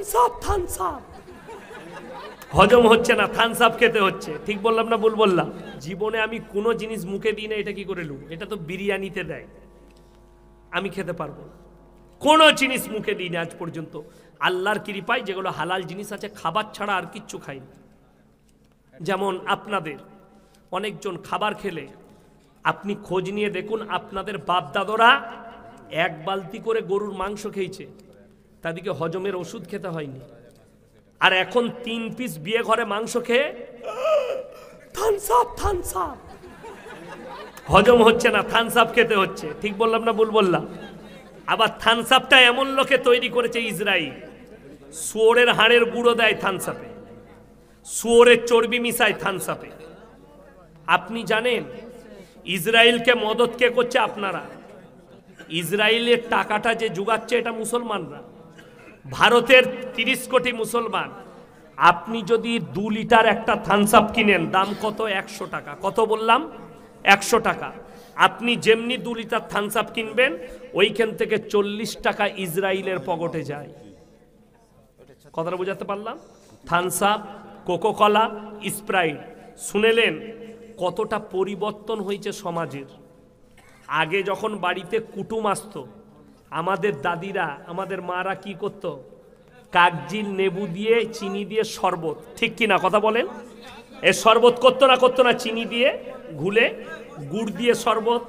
Thums up, Thums up. হজম হচ্ছে না, থামস আপ খেতে হচ্ছে। ঠিক বললাম না ভুল বললাম? জীবনে আমি কোনো জিনিস মুখে দিই না, এটা কি করে লু? এটা তো বিরিয়ানিতে দেয়, আমি খেতে পারবো না। কোনো জিনিস মুখে দিই না আজ পর্যন্ত। আল্লাহর কৃপায় যেগুলো হালাল জিনিস আছে, খাবার ছাড়া আর কিচ্ছু খাই না। যেমন আপনাদের অনেকজন খাবার খেলে আপনি খোঁজ নিয়ে দেখুন, আপনাদের বাপ দাদরা এক বালতি করে গরুর মাংস খেয়েছে, তাদেরকে হজমের ওষুধ খেতে হয়নি। আর এখন 3 পিস বিয়ে ঘরে মাংস খেয়ে থামস আপ, থামস আপ। হজম হচ্ছে না, থামস আপ খেতে হচ্ছে। ঠিক বললাম না ভুল বললাম? আবার থামস আপটা এমন লোকে তৈরি করেছে ইসরায়েল, শুয়োরের হাড়ের গুঁড়ো দেয় থামস আপে, শুয়োরের চর্বি মিশায় থামস আপে। আপনি জানেন ইসরায়েলকে মদত কে করছে? আপনারা। ইসরায়েলের টাকাটা যে জুগাচ্ছে এটা মুসলমানরা। ভারতের 30 কোটি মুসলমান। আপনি যদি 2 লিটার একটা থামস আপ কিনেন, দাম কত? 100 টাকা। কত বললাম? 100 টাকা। আপনি যেমনি 2 লিটার থামস আপ কিনবেন, ওইখান থেকে 40 টাকা ইসরায়েলের পকেটে যায়। কথাটা বোঝাতে পারলাম? থামস আপ, কোকো কলা, স্প্রাইট। শুনেলেন কতটা পরিবর্তন হয়েছে সমাজের। আগে যখন বাড়িতে কুটুম আসতো, আমাদের দাদিরা, আমাদের মারা কি করত? কাগজিল, লেবু দিয়ে, চিনি দিয়ে শরবত। ঠিক কি না? কথা বলেন। এ শরবত করতো না? করতো না? চিনি দিয়ে ঘুলে, গুড় দিয়ে শরবত,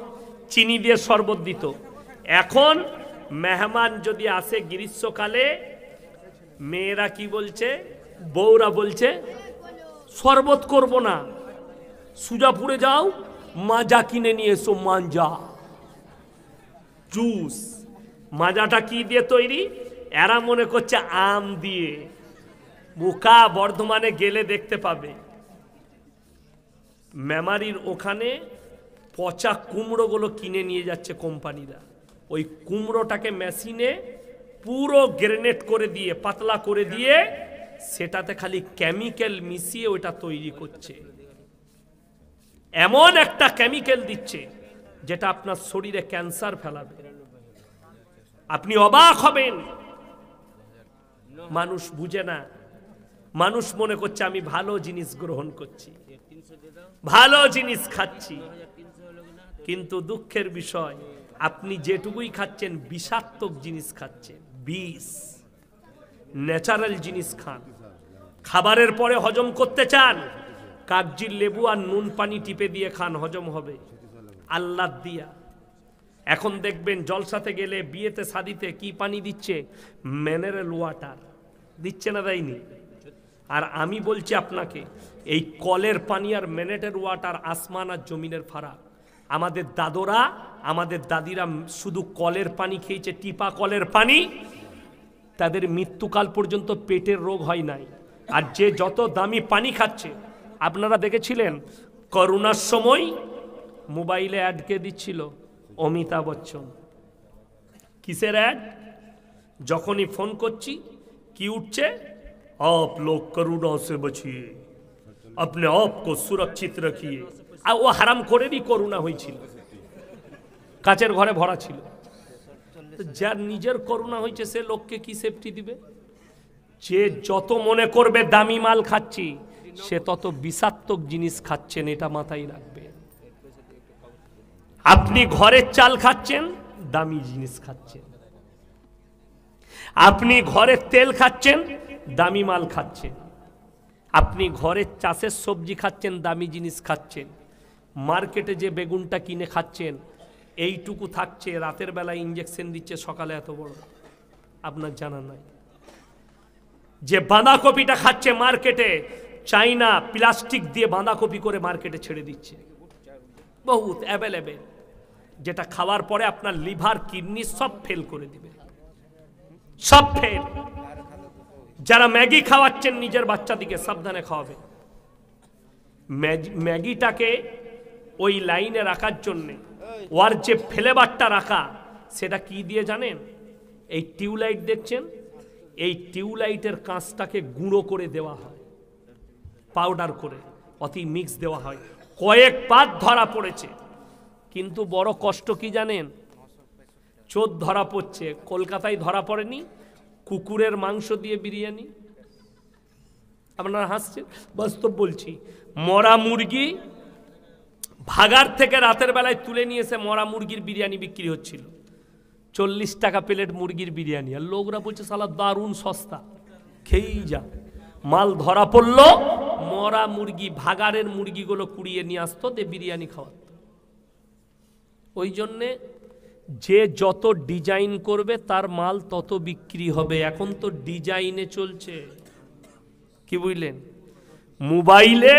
চিনি দিয়ে শরবত দিত। এখন মেহমান যদি আসে গ্রীষ্মকালে, মেয়েরা কি বলছে? বউরা বলছে শরবত করব না, সুজাপুরে যাও, মাজা কিনে নিয়ে এসো, মাঞ্জা জুস। মাজাটা কি দিয়ে তৈরি? এরা মনে করছে আম দিয়ে। বোকা, বর্ধমানে গেলে দেখতে পাবে, মেমারির ওখানে পচা কুমড়োগুলো কিনে নিয়ে যাচ্ছে কোম্পানিরা। ওই কুমড়োটাকে মেশিনে পুরো গ্রেনেড করে দিয়ে, পাতলা করে দিয়ে, সেটাতে খালি কেমিক্যাল মিশিয়ে ওইটা তৈরি করছে। এমন একটা কেমিক্যাল দিচ্ছে যেটা আপনার শরীরে ক্যান্সার ফেলাবে। আপনি অবাক হবেন। মানুষ বুঝে না, মানুষ মনে করছে আমি ভালো জিনিস গ্রহণ করছি, ভালো জিনিস খাচ্ছি। কিন্তু দুঃখের বিষয়, আপনি যেটুকুই খাচ্ছেন বিষাক্তক জিনিস খাচ্ছেন, বিষ। ন্যাচারাল জিনিস খান। খাবারের পরে হজম করতে চান, কাগজির লেবু আর নুন পানি টিপে দিয়ে খান, হজম হবে আল্লাহ দিয়া। এখন দেখবেন জলসাতে গেলে, বিয়েতে শাদিতে কি পানি দিচ্ছে? মিনারেল ওয়াটার দিচ্ছে না, দেয়নি? আর আমি বলছি আপনাকে, এই কলের পানি আর মিনারেল ওয়াটার আসমান আর জমিনের ফারাক। আমাদের দাদরা, আমাদের দাদিরা শুধু কলের পানি খেয়েছে, টিপা কলের পানি। তাদের মৃত্যুকাল পর্যন্ত পেটের রোগ হয় নাই। আর যে যত দামি পানি খাচ্ছে, আপনারা দেখেছিলেন করোনার সময় মোবাইলে অ্যাড কে দিচ্ছিল? অমিতাভ বচ্চন। কিসের অ্যাড? যখনই ফোন করছি কি উঠছে? आप लोग करुणा से बचिए, अपने आप को सुरक्षित रखिए। আর ও হারাম করেরই করোনা হয়েছিল, কাচের ঘরে ভরা ছিল। যার নিজের করোনা হয়েছে সে লোককে কি সেফটি দিবে? যে যত মনে করবে দামি মাল খাচ্ছি, সে তত বিষাক্তক জিনিস খাচ্ছেন, এটা মাথায় রাখবে। আপনি ঘরের চাল খাচ্ছেন, দামি জিনিস খাচ্ছেন। আপনি ঘরের তেল খাচ্ছেন, দামি মাল খাচ্ছেন। আপনি ঘরের চাষের সবজি খাচ্ছেন, দামি জিনিস খাচ্ছেন। মার্কেটে যে বেগুনটা কিনে খাচ্ছেন, এইটুকু থাকছে, রাতের বেলা ইঞ্জেকশন দিচ্ছে, সকালে এত বড়, আপনার জানা নাই। যে বাঁধাকপিটা খাচ্ছে মার্কেটে, চাইনা প্লাস্টিক দিয়ে বাঁধাকপি করে মার্কেটে ছেড়ে দিচ্ছে, বহুত অ্যাভেলেবেল, যেটা খাওয়ার পরে আপনার লিভার, কিডনি সব ফেল করে দিবে, সব ফেল। যারা ম্যাগি খাওয়াচ্ছেন নিজের বাচ্চাদিকে, সাবধানে খাওয়াবে। ম্যাগিটাকে ওই লাইনে রাখার জন্যে ওর যে ফ্লেভারটা রাখা, সেটা কি দিয়ে জানেন? এই টিউবলাইট দেখছেন, এই টিউবলাইটের কাঁচটাকে গুঁড়ো করে দেওয়া হয়, পাউডার করে অতি মিক্স দেওয়া হয়। কয়েক পাত ধরা পড়েছে, কিন্তু বড় কষ্ট কি জানেন? চোর ধরা পড়ছে। কলকাতায় ধরা পড়েনি, কুকুরের মাংস দিয়ে বিরিয়ানি। আপনারা হাসছেন, বাস্তব বলছি। মরা মুরগি ভাগার থেকে রাতের বেলায় তুলে নিয়ে এসে মরা মুরগির বিরিয়ানি বিক্রি হচ্ছিল, 40 টাকা প্লেট মুরগির বিরিয়ানি। আর লোকরা বলছে শালা দারুণ সস্তা, খেয়েই যা। মাল ধরা পড়লো, মরা মুরগি, ভাগারের মুরগিগুলো কুড়িয়ে নিয়ে আসতো, তে বিরিয়ানি খাওয়াত। ওই জন্যে যে যত ডিজাইন করবে তার মাল তত বিক্রি হবে। এখন তো ডিজাইনে চলছে, কি বুঝলেন? মোবাইলে